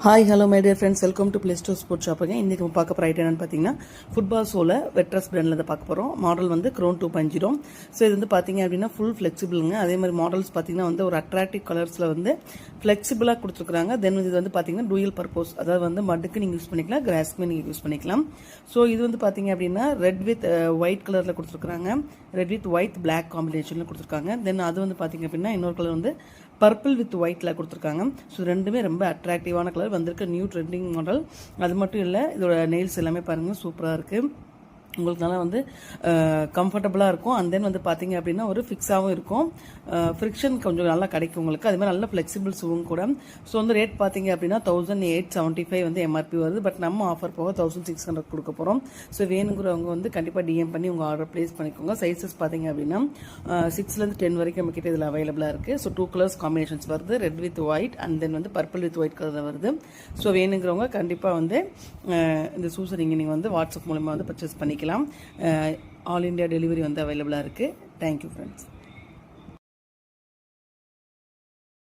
Hi hello my dear friends, welcome to play store sports ஷாப்புங்க. இன்றைக்கி நம்ம பார்க்க போகிற ஐட்டம் என்னென்னு பார்த்தீங்கன்னா ஃபுட்பால் சோல வெட்ரஸ் பிராண்டில் தான் பார்க்க போகிறோம். மாடல் வந்து க்ரோன் 2.0. ஸோ இது வந்து பார்த்தீங்க அப்படின்னா ஃபுல் ஃப்ளெக்சிபிளுங்க. அதே மாதிரி மாடல்ஸ் பார்த்தீங்கன்னா வந்து ஒரு அட்ராக்டிவ் கலர்ஸில் வந்து ஃப்ளெக்சிபிளாக கொடுத்துருக்காங்க. தென் இது வந்து பார்த்தீங்கன்னா டூயல் பர்பஸ், அதாவது வந்து மட்டுக்கு நீங்கள் யூஸ் பண்ணிக்கலாம், கிராஸ்க்குமே நீங்கள் யூஸ் பண்ணிக்கலாம். ஸோ இது வந்து பார்த்தீங்க அப்படின்னா ரெட் வித் ஒயிட் கலரில் கொடுத்துருக்காங்க, ரெட் வித் ஒயிட் பிளாக் காம்பினேஷனில் கொடுத்துருக்காங்க. தென் அது வந்து பார்த்தீங்க அப்படின்னா இன்னொரு கலர் வந்து பர்பிள் வித் ஒயிட்டில் கொடுத்துருக்காங்க. ஸோ ரெண்டுமே ரொம்ப அட்ராக்டிவான கலர், வந்திருக்க நியூ ட்ரெண்டிங் மாடல். அது மட்டும் இல்லை, இதோட நெயில்ஸ் எல்லாமே பாருங்கள் சூப்பராக இருக்குது. உங்களுக்கு நல்லா வந்து கம்ஃபர்டபுளாக இருக்கும். அண்ட் தென் வந்து பார்த்தீங்க அப்படின்னா ஒரு ஃபிக்ஸாகவும் இருக்கும், ஃப்ரிக்ஷன் கொஞ்சம் நல்லா கிடைக்கும் உங்களுக்கு. அது மாதிரி நல்ல ஃப்ளெக்சிபிள் ஷூவும் கூட. ஸோ வந்து ரேட் பார்த்தீங்க அப்படின்னா 1875 வந்து எம்ஆர்பி வருது. பட் நம்ம ஆஃபர் போக 1600 கொடுக்க போகிறோம். ஸோ வேணுங்கிறவங்க வந்து கண்டிப்பாக டிஎம் பண்ணி உங்கள் ஆர்டர் ப்ளேஸ் பண்ணிக்கோங்க. சைஸஸ் பார்த்தீங்க அப்படின்னா 6 to 10 வரைக்கும் நம்ம கிட்ட இதில் அவைலபிளாக இருக்குது. ஸோ 2 கலர்ஸ் காம்பினேஷன்ஸ் வருது, red with white and then வந்து பர்பிள் வித் ஒயிட் கலரில் வருது. ஸோ வேணுங்கிறவங்க கண்டிப்பாக வந்து இந்த ஷூஸை நீங்கள் வந்து வாட்ஸ்அப் மூலமாக வந்து பர்ச்சேஸ் பண்ணிக்கலாம். ஆல் இண்டியா டெலிவரி வந்து அவைலபிளாக இருக்குது. Thank you friends.